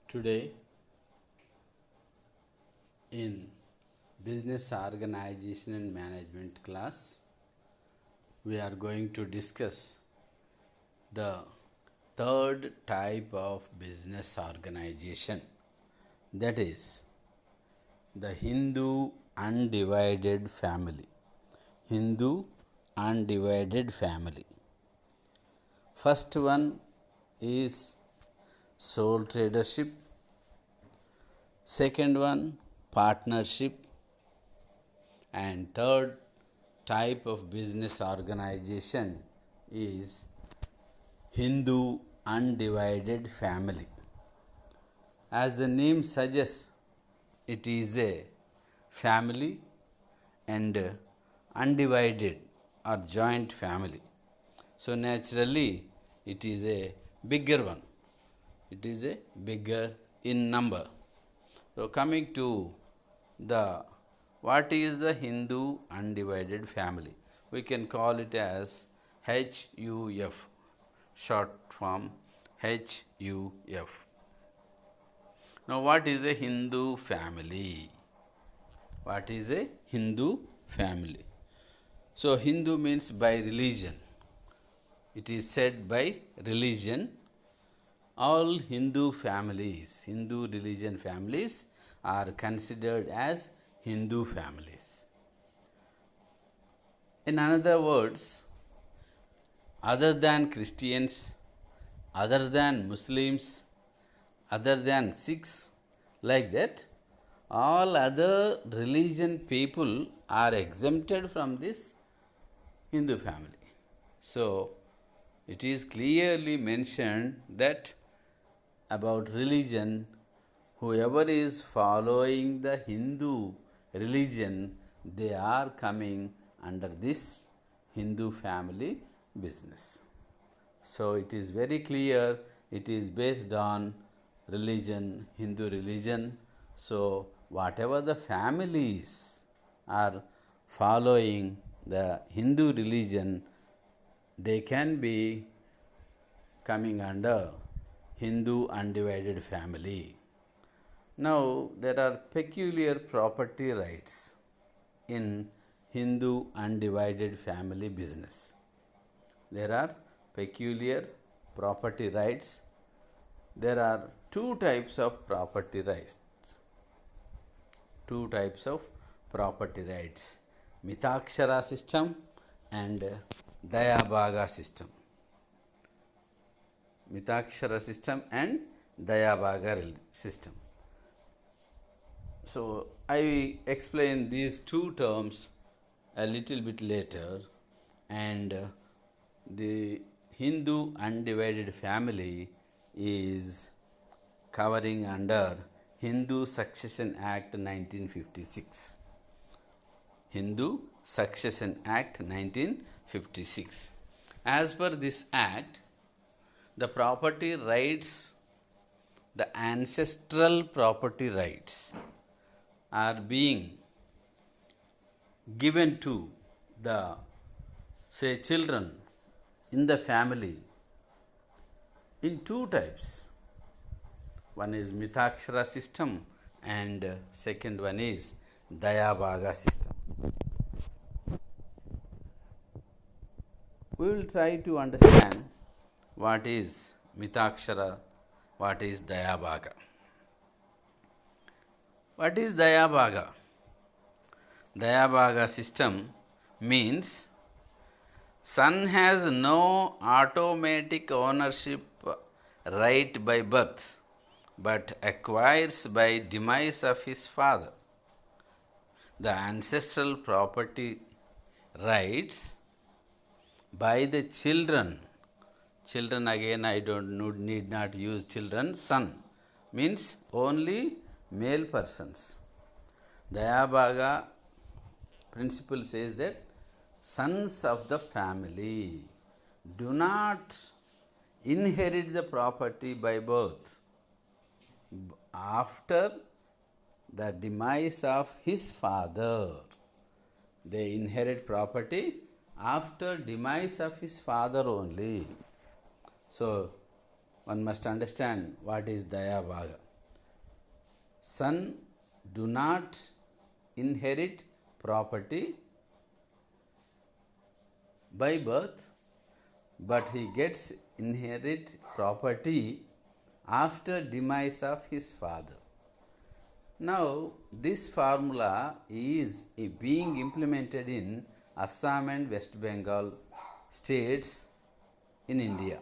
Today, in Business Organization and Management class, we are going to discuss the third type of business organization, that is the Hindu Undivided Family. Hindu Undivided Family. First one is sole tradership. Second one, partnership. And third type of business organization is Hindu Undivided Family. As the name suggests, it is a family and undivided or joint family. So naturally, it is a bigger one. It is a bigger in number. So coming to the what is the Hindu Undivided Family? We can call it as HUF, short form HUF. Now, what is a Hindu family? What is a Hindu family? So, Hindu means by religion. It is said by religion. All Hindu families, Hindu religion families, are considered as Hindu families. In other words, other than Christians, other than Muslims, other than Sikhs, like that, all other religion people are exempted from this Hindu family. So, it is clearly mentioned that about religion, whoever is following the Hindu religion, they are coming under this Hindu family business. So it is very clear, it is based on religion, Hindu religion. So whatever the families are following the Hindu religion, they can be coming under Hindu Undivided Family. Now, there are peculiar property rights in Hindu Undivided Family business. There are peculiar property rights. There are two types of property rights. Two types of property rights: Mitakshara system and Dayabhaga system. Mitakshara system and Dayabhaga system. So, I will explain these two terms a little bit later, and the Hindu Undivided Family is covering under Hindu Succession Act 1956. Hindu Succession Act 1956. As per this act, the property rights, the ancestral property rights, are being given to the, say, children in the family in two types. One is Mitakshara system and second one is Dayabhaga system. We will try to understand what is Mitakshara, what is Dayabhaga. What is Dayabhaga? Dayabhaga system means son has no automatic ownership right by birth, but acquires by demise of his father. The ancestral property rights by the children. Children, again, I need not use children. Son means only male persons. Dayabhaga principle says that sons of the family do not inherit the property by birth. After the demise of his father, they inherit property after demise of his father only. So, one must understand what is Dayabhaga. son do not inherit property by birth, but he gets inherit property after demise of his father. Now this formula is being implemented in Assam and West Bengal states in India.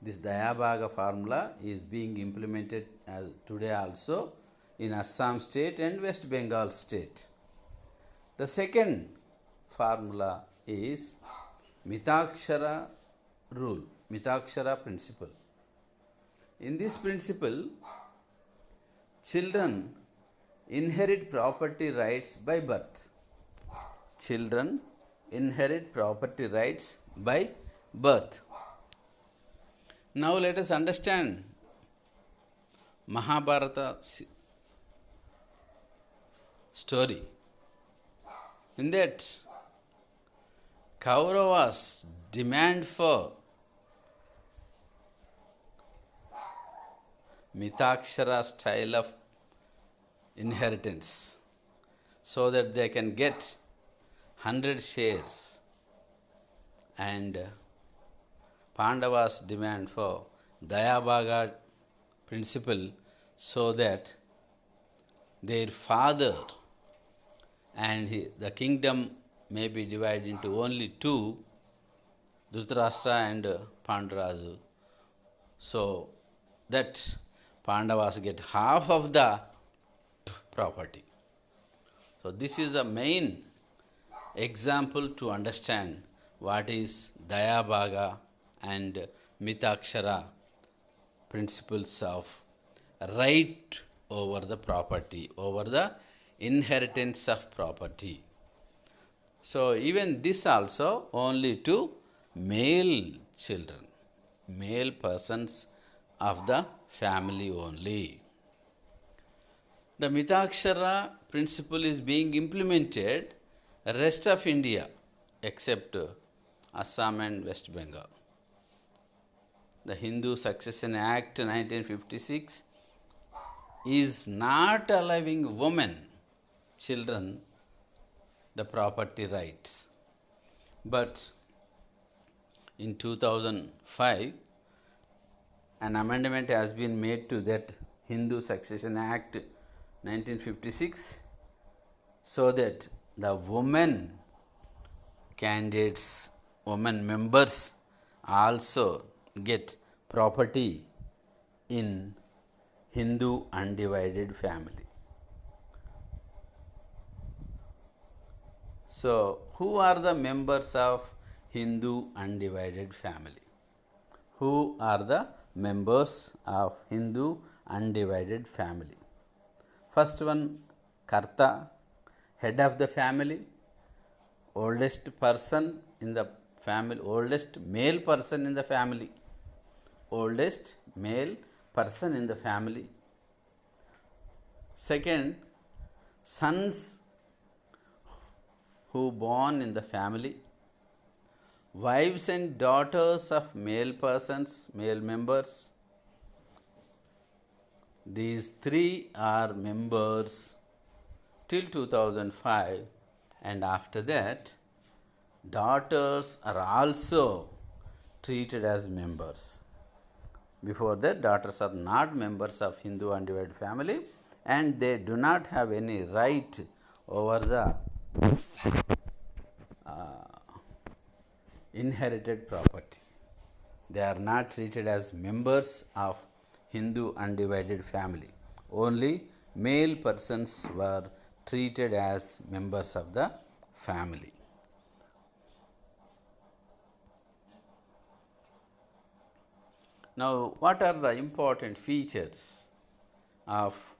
This Dayabhaga formula is being implemented today also in Assam state and West Bengal state. The second formula is Mitakshara rule, Mitakshara principle. In this principle, children inherit property rights by birth. Children inherit property rights by birth. Now let us understand Mahabharata story. In that, Kauravas demand for Mitakshara style of inheritance so that they can get 100 shares, and Pandavas demand for Dayabhaga principle so that their father and the kingdom may be divided into only two, Dhritarashtra and Panduraju, so that Pandavas get half of the property. So this is the main example to understand what is Dayabhaga and Mitakshara principles of right over the property, over the inheritance of property. So even this also only to male children, male persons of the family only. The Mitakshara principle is being implemented rest of India except Assam and West Bengal. The Hindu Succession Act 1956 is not allowing women, children, the property rights. But in 2005, an amendment has been made to that Hindu Succession Act 1956 so that the women candidates, women members also get property in Hindu undivided family. So, who are the members of Hindu undivided family? Who are the members of Hindu undivided family? First one, Karta, head of the family, oldest person in the family, oldest male person in the family, oldest male person in the family. Second, sons who born in the family, wives and daughters of male persons, male members. These three are members till 2005, and after that daughters are also treated as members. Before that, daughters are not members of Hindu undivided family and they do not have any right over the inherited property. They are not treated as members of Hindu undivided family. Only male persons were treated as members of the family. Now, what are the important features of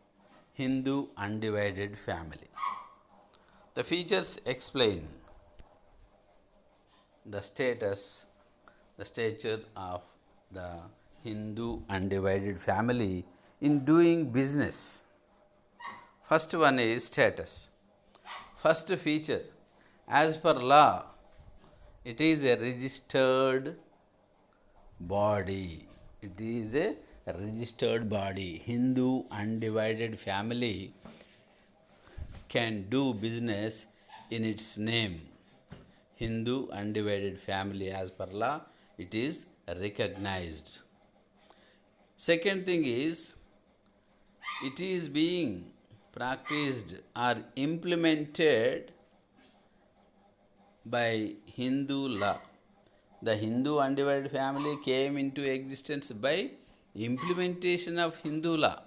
Hindu undivided family? The features explain the status, the stature of the Hindu undivided family in doing business. First one is status. First feature, as per law, it is a registered body. It is a registered body. Hindu Undivided Family can do business in its name. Hindu Undivided Family, as per law, it is recognized. Second thing is, it is being practiced or implemented by Hindu law. The Hindu Undivided Family came into existence by implementation of Hindu law.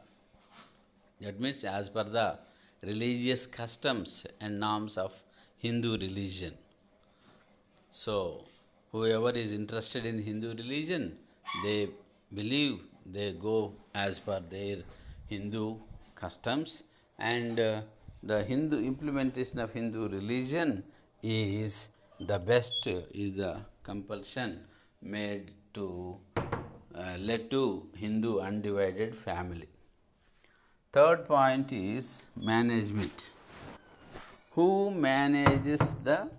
That means as per the religious customs and norms of Hindu religion. So, whoever is interested in Hindu religion, they believe, they go as per their Hindu customs, and the Hindu implementation of Hindu religion is the best, is the compulsion made to led to Hindu Undivided Family. Third point is management. Who manages the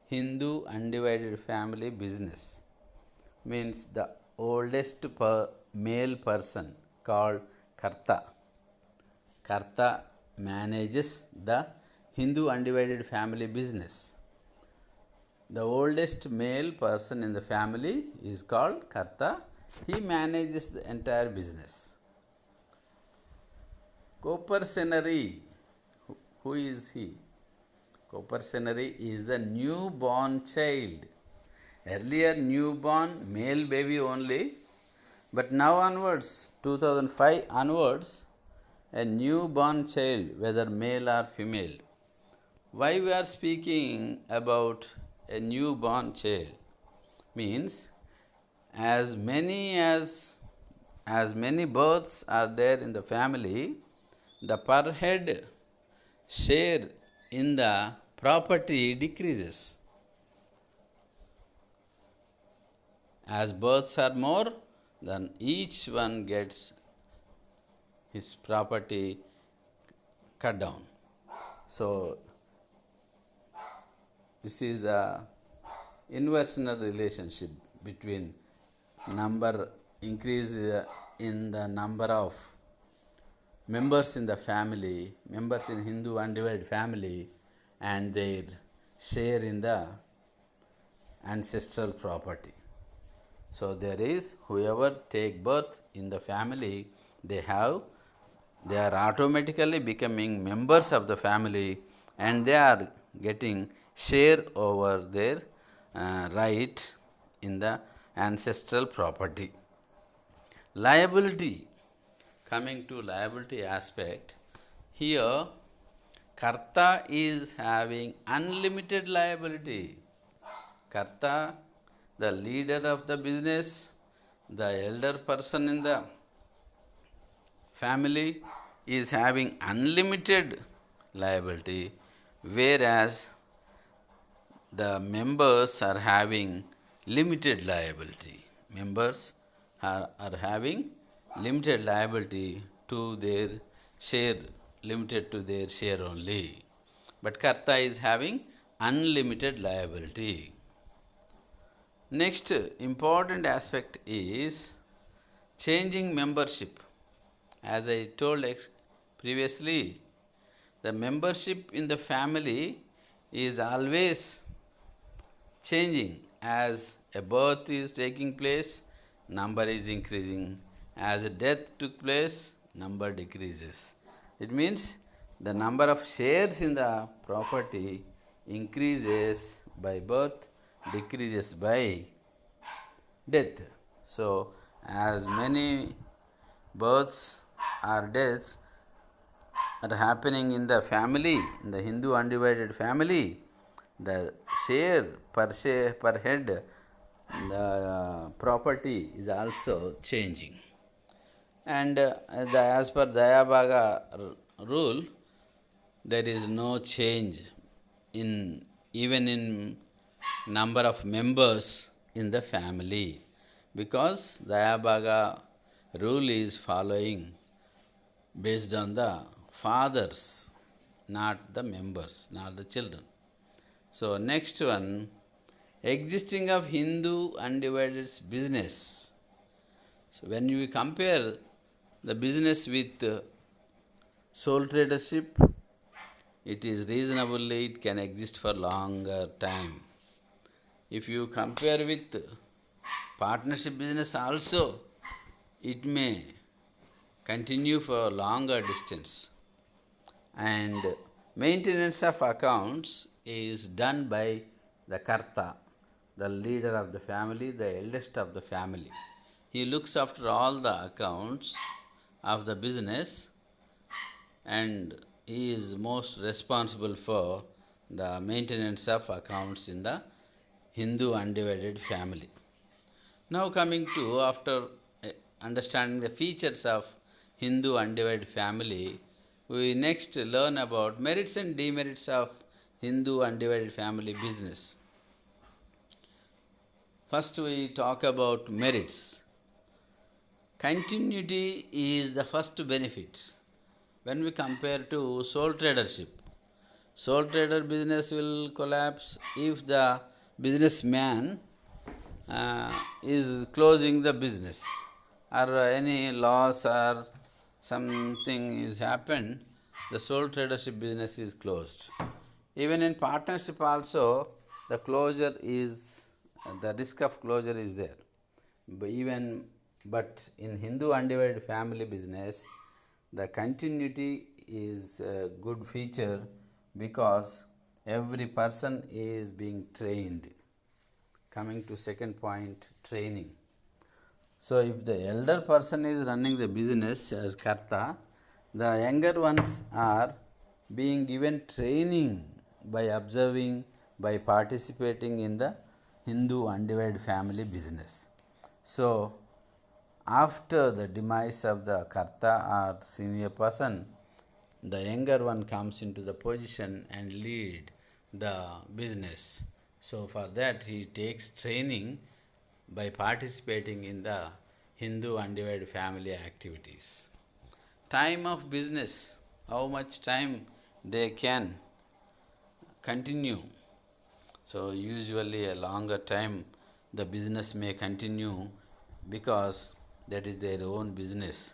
Hindu Undivided Family business? Means the oldest male person called Karta. Karta manages the Hindu Undivided Family business. The oldest male person in the family is called Karta. He manages the entire business. Copercenary. Who is he? Copercenary is the newborn child. Earlier newborn male baby only, but now onwards, 2005 onwards, a newborn child, whether male or female. Why we are speaking about a newborn child? Means as many births are there in the family, the per head share in the property decreases. As births are more, then each one gets his property cut down. So, this is the inversional relationship between increase in the number of members in the family, members in Hindu Undivided Family, and their share in the ancestral property. So there is, whoever take birth in the family, they are automatically becoming members of the family, and they are getting share over their right in the ancestral property. Liability. Coming to liability aspect, here Karta is having unlimited liability. Karta, the leader of the business, the elder person in the family, is having unlimited liability, whereas the members are having limited liability. Members are having limited liability to their share, limited to their share only. But Karta is having unlimited liability. Next important aspect is changing membership. As I told previously, the membership in the family is always changing. As a birth is taking place, number is increasing. As a death took place, number decreases. It means the number of shares in the property increases by birth, decreases by death. So, as many births or deaths are happening in the family, in the Hindu Undivided Family, the share per head, the property is also changing. And as per Dayabhaga rule, there is no change in even in number of members in the family, because Dayabhaga rule is following based on the fathers, not the members, not the children. So next one, existing of Hindu Undivided business. So when we compare the business with sole tradership, it is reasonably it can exist for longer time. If you compare with partnership business also, it may continue for longer distance. And maintenance of accounts is done by the karta, the leader of the family, the eldest of the family. He looks after all the accounts of the business, and he is most responsible for the maintenance of accounts in the Hindu undivided family. Now coming to, after understanding the features of Hindu undivided family, we next learn about merits and demerits of Hindu undivided family business. First we talk about merits. Continuity is the first benefit. When we compare to sole tradership, sole trader business will collapse if the businessman is closing the business, or any loss or something is happened, the sole tradership business is closed. Even in partnership also, the closure is, the risk of closure is there. But in Hindu undivided family business, the continuity is a good feature because every person is being trained. Coming to second point, training. So if the elder person is running the business as karta, the younger ones are being given training by observing, by participating in the Hindu undivided family business. So after the demise of the karta or senior person, the younger one comes into the position and lead the business. So for that he takes training by participating in the Hindu undivided family activities. Time of business, how much time they can continue. So usually a longer time the business may continue because that is their own business.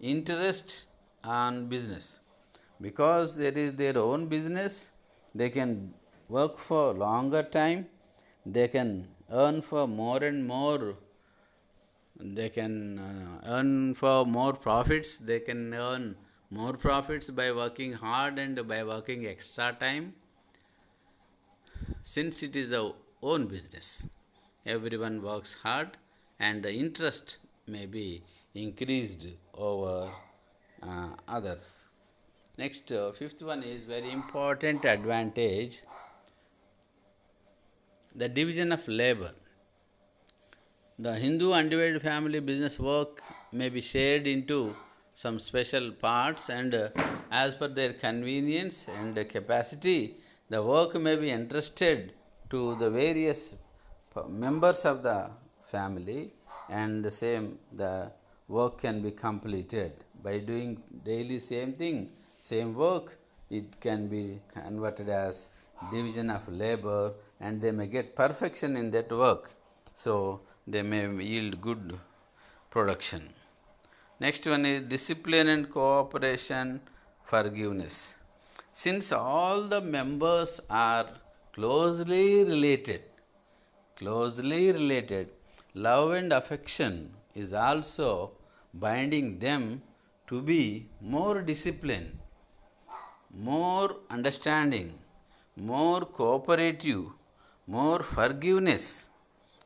Interest on business. Because there is their own business, they can work for longer time, they can earn for more and more, they can earn for more profits, they can earn more profits by working hard and by working extra time. Since it is our own business, everyone works hard and the interest may be increased over others. Next, fifth one is very important advantage, the division of labor. The Hindu undivided family business work may be shared into some special parts, and as per their convenience and capacity, the work may be entrusted to the various members of the family, and the work can be completed by doing daily same thing, same work. It can be converted as division of labor, and they may get perfection in that work, so they may yield good production. Next one is discipline and cooperation, forgiveness. Since all the members are closely related, love and affection is also binding them to be more disciplined, more understanding, more cooperative, more forgiveness.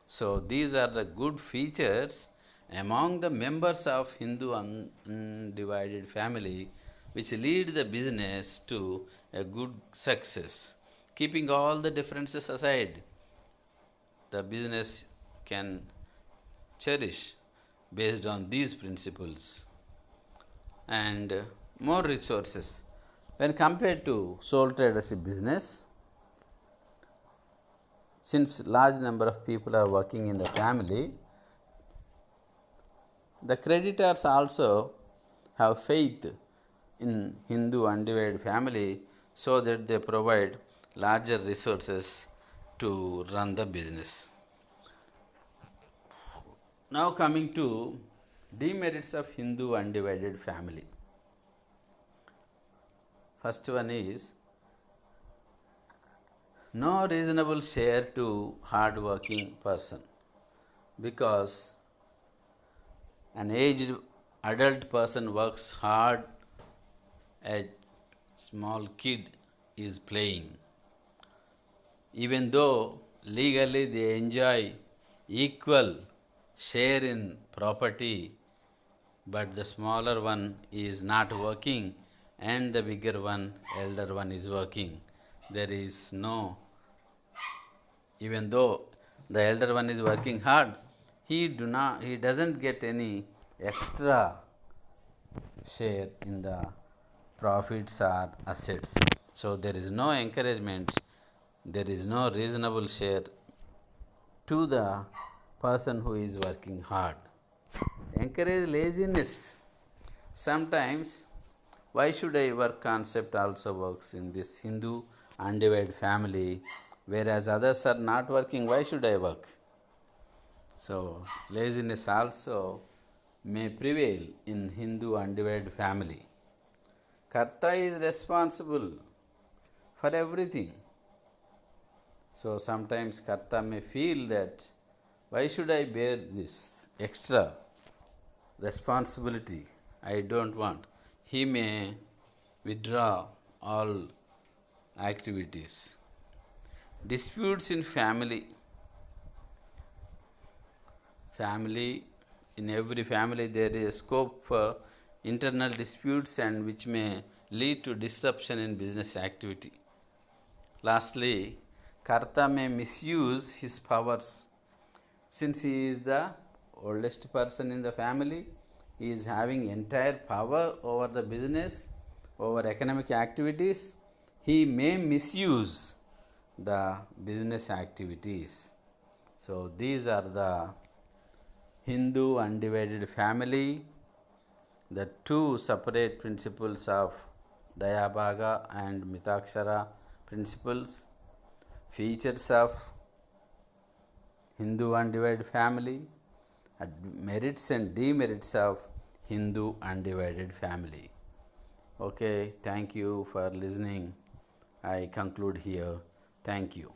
So these are the good features among the members of Hindu undivided family which lead the business to a good success. Keeping all the differences aside, the business can cherish based on these principles and more resources. When compared to sole tradership business, since large number of people are working in the family, the creditors also have faith in Hindu undivided family so that they provide larger resources to run the business. Now coming to Demerits of Hindu undivided family. First one is no reasonable share to hard working person, because an aged adult person works hard, a small kid is playing. Even though legally they enjoy equal share in property, but the smaller one is not working and the bigger one, elder one, is working. There is no, even though the elder one is working hard, he doesn't get any extra share in the profits or assets. So there is no encouragement, there is no reasonable share to the person who is working hard. Encourage laziness. Sometimes why should I work concept also works in this Hindu undivided family, whereas others are not working. Why should I work? So laziness also may prevail in Hindu undivided family. Karta is responsible for everything. So sometimes Karta may feel that why should I bear this extra responsibility? I don't want. He may withdraw all activities. Disputes in family. In every family there is scope for internal disputes and which may lead to disruption in business activity. Lastly, Karta may misuse his powers. Since he is the oldest person in the family, he is having entire power over the business, over economic activities. He may misuse the business activities. So these are the Hindu undivided family, the two separate principles of Dayabhaga and Mitakshara principles, features of Hindu undivided family, merits and demerits of Hindu undivided family. Okay, thank you for listening. I conclude here. Thank you.